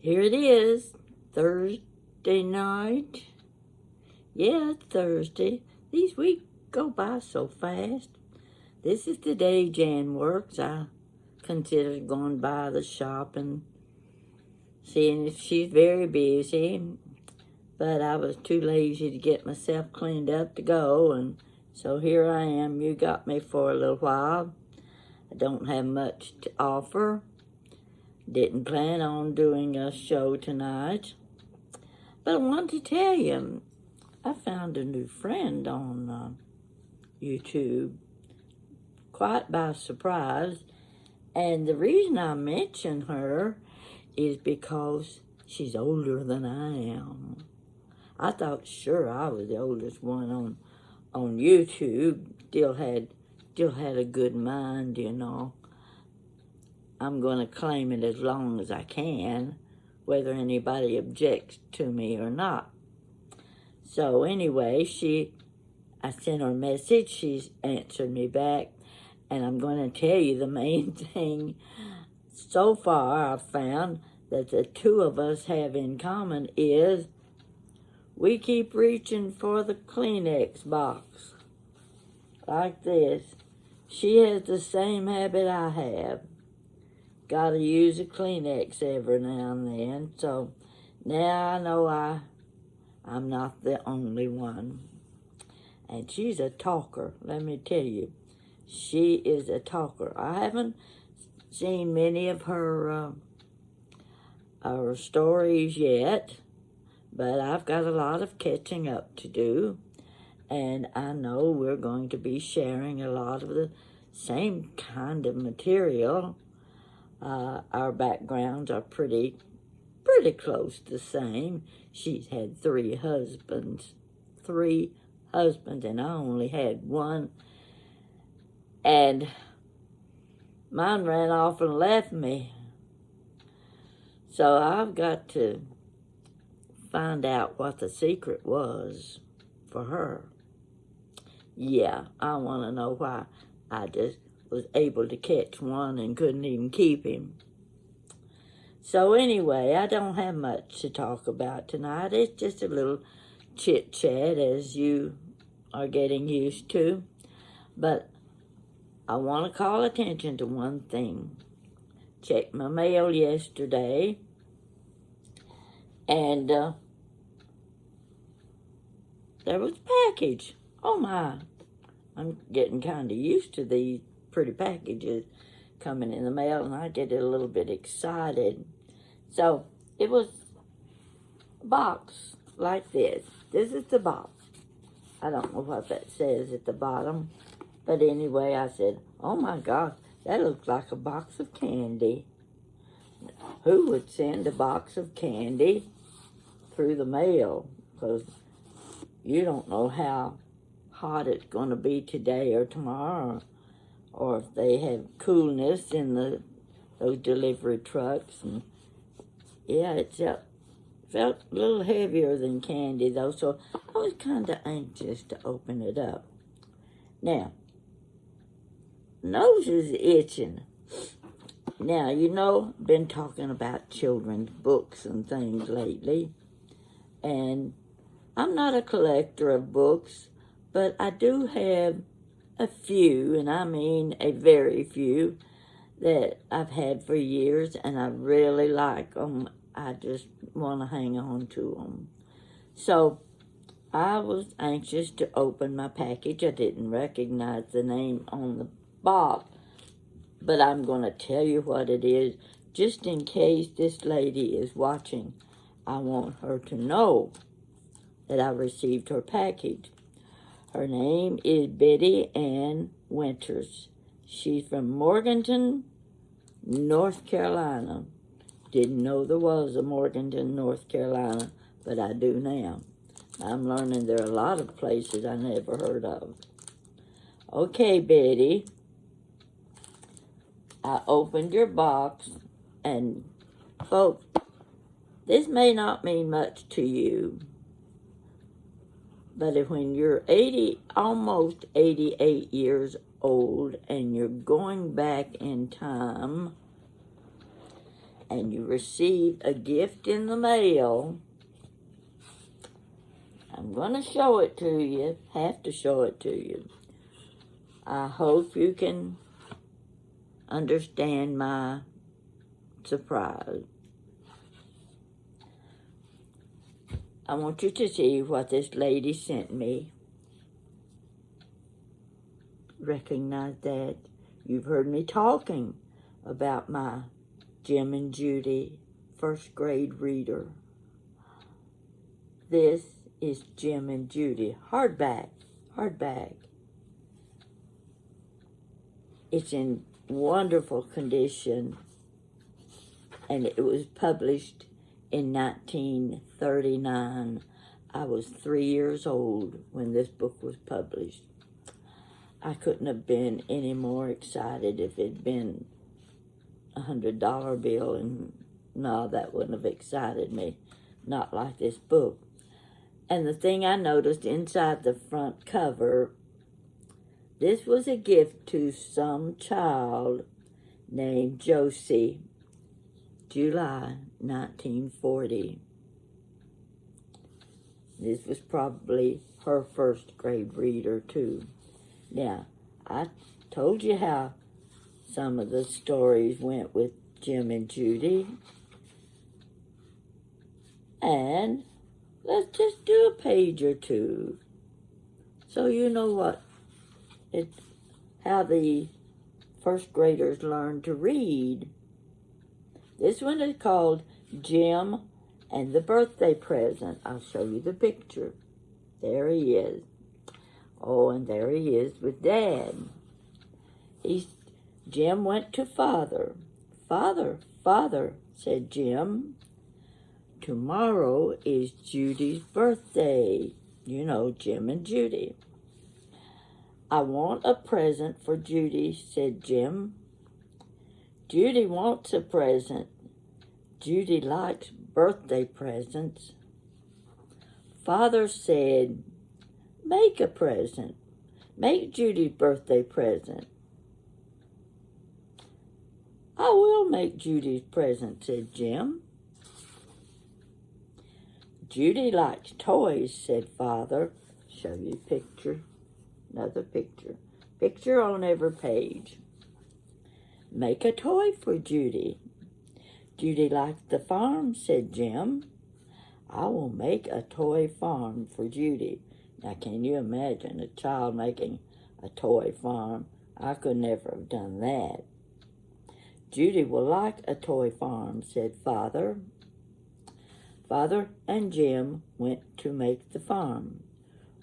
Here it is, Thursday night. Yeah, it's Thursday. These weeks go by so fast. This is the day Jan works. I considered going by the shop and seeing if she's very busy, but I was too lazy to get myself cleaned up to go, and so here I am. You got me for a little while. I don't have much to offer. Didn't plan on doing a show tonight, but I wanted to tell you, I found a new friend on YouTube, quite by surprise, and the reason I mention her is because she's older than I am. I thought sure I was the oldest one on YouTube. Still had a good mind, you know. I'm going to claim it as long as I can, whether anybody objects to me or not. So anyway, I sent her a message. She's answered me back, and I'm going to tell you the main thing. So far, I've found that the two of us have in common is we keep reaching for the Kleenex box, like this. She has the same habit I have. Got to use a Kleenex every now and then. So now I know I'm not the only one. And she's a talker, let me tell you. She is a talker. I haven't seen many of her stories yet, but I've got a lot of catching up to do. And I know we're going to be sharing a lot of the same kind of material. Our backgrounds are pretty close to the same. She's had three husbands, and I only had one. And mine ran off and left me. So I've got to find out what the secret was for her. Yeah, I want to know why I just was able to catch one and couldn't even keep him. So anyway, I don't have much to talk about tonight. It's just a little chit-chat, as you are getting used to. But I want to call attention to one thing. Checked my mail yesterday, and there was a package. Oh my, I'm getting kind of used to these pretty packages coming in the mail, and I get a little bit excited. So it was a box like this. This is the box. I don't know what that says at the bottom, but anyway, I said, oh my gosh, that looks like a box of candy. Who would send a box of candy through the mail? Because you don't know how hot it's going to be today or tomorrow, or if they have coolness in those delivery trucks. And yeah, it felt a little heavier than candy, though, so I was kind of anxious to open it up. Now, nose is itching. Now, you know, been talking about children's books and things lately, and I'm not a collector of books, but I do have a few, and I mean a very few, that I've had for years, and I really like them. I just want to hang on to them. So I was anxious to open my package. I didn't recognize the name on the box, but I'm going to tell you what it is, just in case this lady is watching. I want her to know that I received her package. Her name is Betty Ann Winters. She's from Morganton, North Carolina. Didn't know there was a Morganton, North Carolina, but I do now. I'm learning there are a lot of places I never heard of. Okay, Betty. I opened your box, and folks, this may not mean much to you, but when you're almost 88 years old, and you're going back in time, and you receive a gift in the mail, I'm going to show it to you, have to show it to you. I hope you can understand my surprise. I want you to see what this lady sent me. Recognize that. You've heard me talking about my Jim and Judy first grade reader. This is Jim and Judy, hardback. It's in wonderful condition, and it was published in 1939. I was 3 years old when this book was published. I couldn't have been any more excited if it'd been a $100 bill, and no, that wouldn't have excited me. Not like this book. And the thing I noticed inside the front cover, this was a gift to some child named Josie, July 1940. This was probably her first grade reader, too. Now, I told you how some of the stories went with Jim and Judy. And let's just do a page or two so you know how the first graders learn to read. This one is called Jim and the Birthday Present. I'll show you the picture. There he is. Oh, and there he is with Dad. Jim went to Father. Father, said Jim, tomorrow is Judy's birthday. You know, Jim and Judy. I want a present for Judy, said Jim. Judy wants a present. Judy likes birthday presents. Father said, make a present. Make Judy's birthday present. I will make Judy's present, said Jim. Judy likes toys, said Father. Show you a picture. Another picture. Picture on every page. Make a toy for Judy. Judy likes the farm, said Jim. I will make a toy farm for Judy. Now, can you imagine a child making a toy farm? I could never have done that. Judy will like a toy farm, said Father. Father and Jim went to make the farm.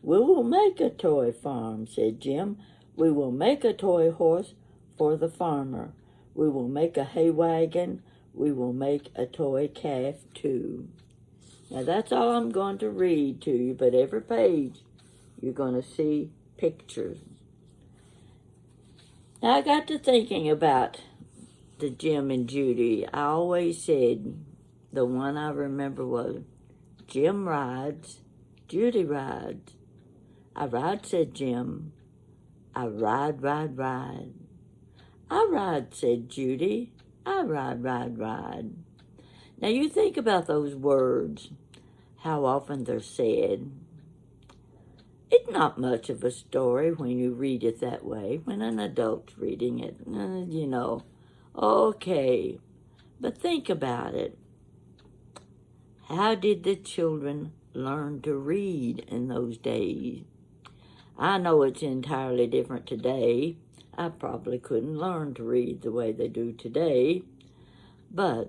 We will make a toy farm, said Jim. We will make a toy horse for the farmer. We will make a hay wagon. We will make a toy calf, too. Now, that's all I'm going to read to you, but every page you're going to see pictures. Now, I got to thinking about the Jim and Judy. I always said the one I remember was Jim rides, Judy rides. I ride, said Jim. I ride. I ride, said Judy. I ride. Now you think about those words, how often they're said. It's not much of a story when you read it that way, when an adult's reading it, okay. But think about it. How did the children learn to read in those days? I know it's entirely different today. I probably couldn't learn to read the way they do today. But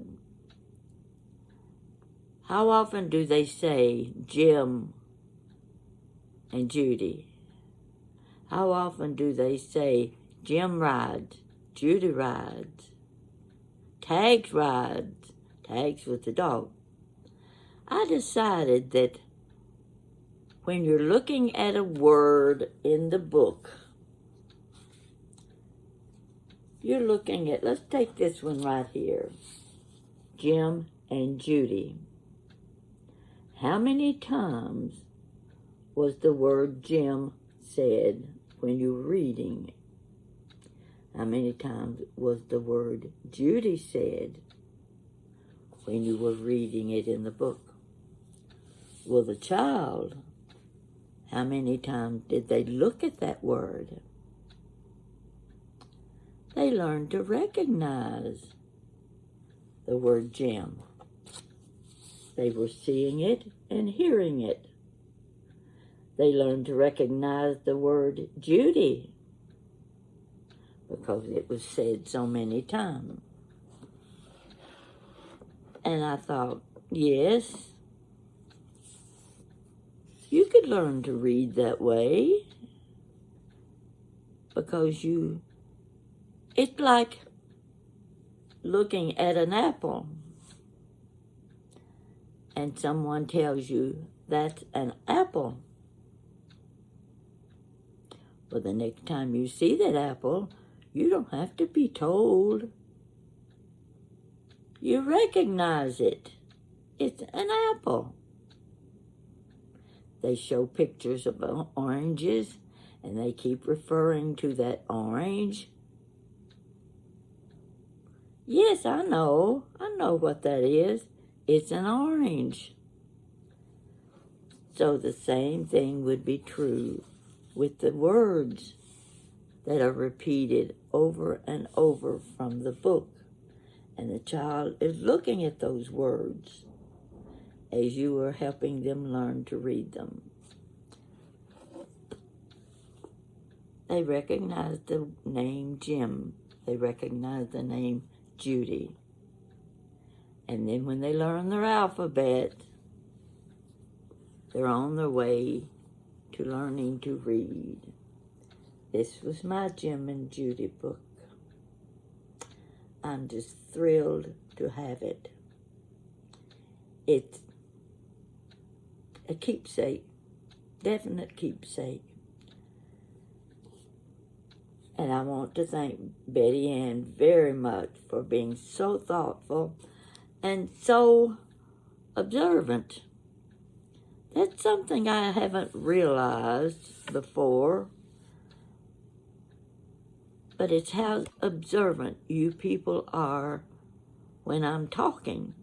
how often do they say Jim and Judy? How often do they say Jim rides, Judy rides, Tags rides, Tags with the dog? I decided that when you're looking at a word in the book, you're looking at, let's take this one right here, Jim and Judy. How many times was the word Jim said when you were reading? How many times was the word Judy said when you were reading it in the book. Well, the child, how many times did they look at that word? They learned to recognize the word Jim. They were seeing it and hearing it. They learned to recognize the word Judy because it was said so many times. And I thought, yes, you could learn to read that way because it's like looking at an apple and someone tells you that's an apple. Well, the next time you see that apple, you don't have to be told. You recognize it. It's an apple. They show pictures of oranges, and they keep referring to that orange. Yes, I know what that is. It's an orange. So the same thing would be true with the words that are repeated over and over from the book. And the child is looking at those words as you are helping them learn to read them. They recognize the name Jim. They recognize the name Judy. And then when they learn their alphabet, they're on their way to learning to read. This was my Jim and Judy book. I'm just thrilled to have it. It's a keepsake, definite keepsake. And I want to thank Betty Ann very much for being so thoughtful and so observant. That's something I haven't realized before, but it's how observant you people are when I'm talking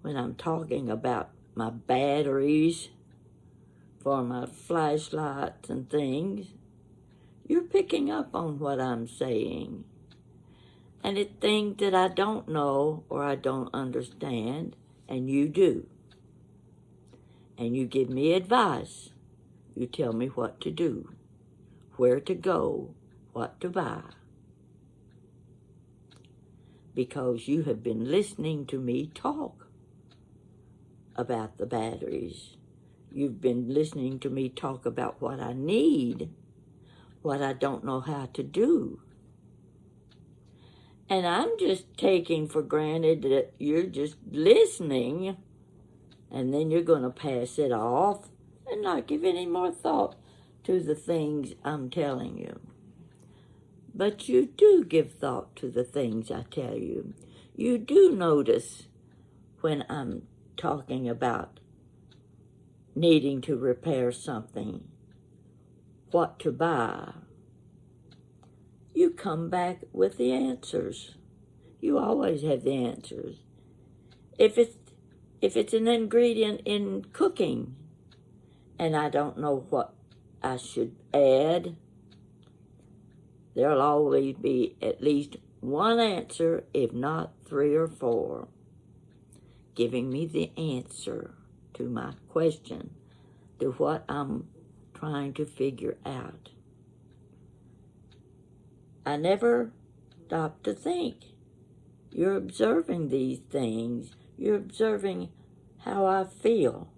about my batteries for my flashlights and things. You're picking up on what I'm saying. And it's things that I don't know or I don't understand, and you do. And you give me advice. You tell me what to do, where to go, what to buy. Because you have been listening to me talk about the batteries. You've been listening to me talk about what I need, what I don't know how to do. And I'm just taking for granted that you're just listening, and then you're going to pass it off and not give any more thought to the things I'm telling you. But you do give thought to the things I tell you. You do notice when I'm talking about needing to repair something, what to buy. You come back with the answers. You always have the answers. If it's an ingredient in cooking and I don't know what I should add, there'll always be at least one answer, if not 3 or 4, giving me the answer to my question, to what I'm trying to figure out. I never stop to think. You're observing these things. You're observing how I feel.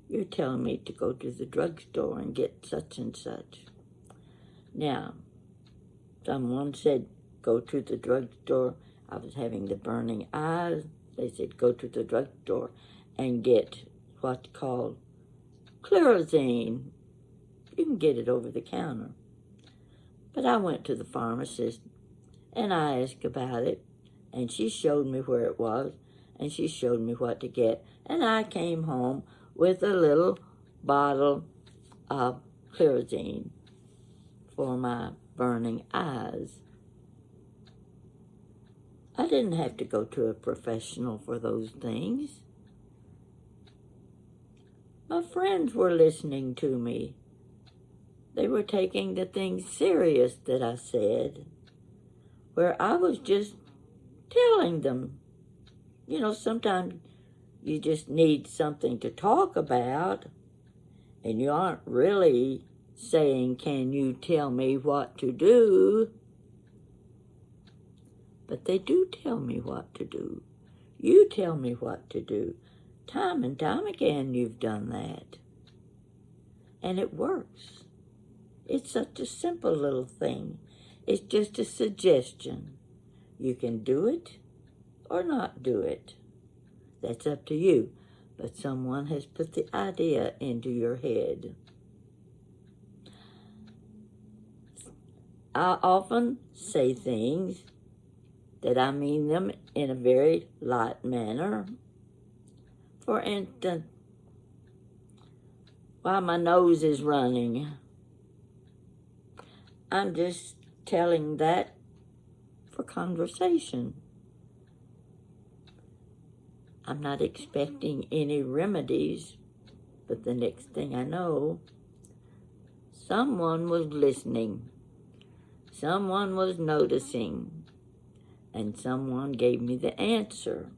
You're telling me to go to the drugstore and get such and such. Now, someone said, go to the drugstore. I was having the burning eyes. They said, go to the drugstore and get what's called Clearazine. You can get it over the counter. But I went to the pharmacist and I asked about it, and she showed me where it was, and she showed me what to get, and I came home with a little bottle of Clearazine for my burning eyes. I didn't have to go to a professional for those things. My friends were listening to me. They were taking the things serious that I said, where I was just telling them. You know, sometimes you just need something to talk about, and you aren't really saying, can you tell me what to do? But they do tell me what to do. You tell me what to do. Time and time again you've done that. And it works. It's such a simple little thing. It's just a suggestion. You can do it or not do it. That's up to you. But someone has put the idea into your head. I often say things that I mean them in a very light manner. For instance, while my nose is running, I'm just telling that for conversation. I'm not expecting any remedies, but the next thing I know, someone was listening, someone was noticing, and someone gave me the answer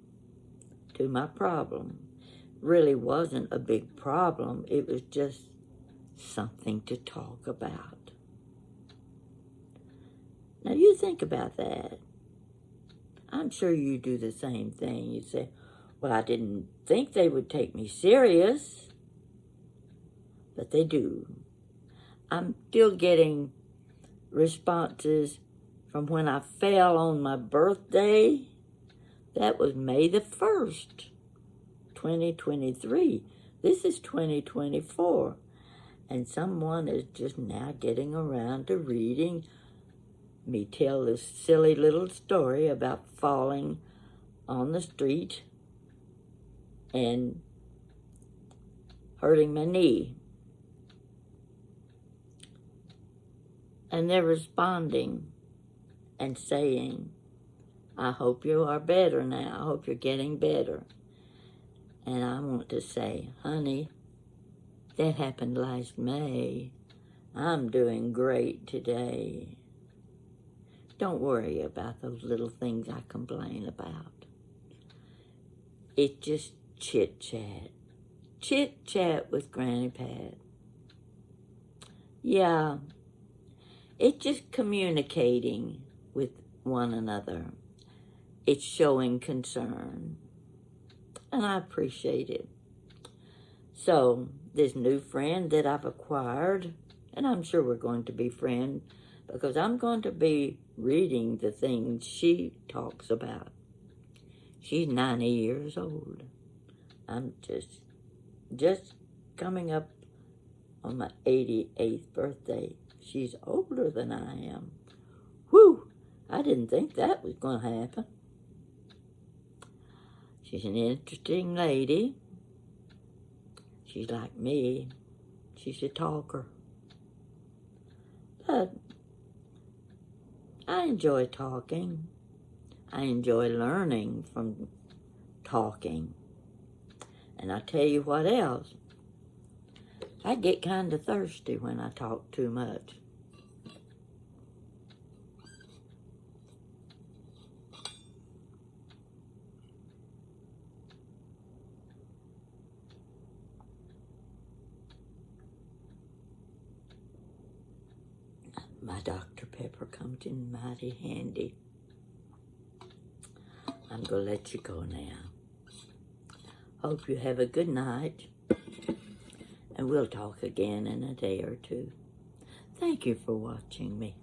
to my problem. Really wasn't a big problem, it was just something to talk about. Now you think about that. I'm sure you do the same thing. You say, well, I didn't think they would take me serious, but they do. I'm still getting responses from when I fell on my birthday. That was May the 1st, 2023. This is 2024. And someone is just now getting around to reading me tell this silly little story about falling on the street and hurting my knee. And they're responding and saying, I hope you are better now. I hope you're getting better. And I want to say, honey, that happened last May. I'm doing great today. Don't worry about those little things I complain about. It's just chit-chat. Chit-chat with Granny Pat. Yeah, it's just communicating with one another. It's showing concern. And I appreciate it. So, this new friend that I've acquired, and I'm sure we're going to be friends, because I'm going to be reading the things she talks about. She's 90 years old. I'm just coming up on my 88th birthday. She's older than I am. Whew! I didn't think that was going to happen. She's an interesting lady. She's like me. She's a talker. But I enjoy talking. I enjoy learning from talking. And I tell you what else. I get kind of thirsty when I talk too much. My Dr. Pepper comes in mighty handy. I'm going to let you go now. Hope you have a good night. And we'll talk again in a day or two. Thank you for watching me.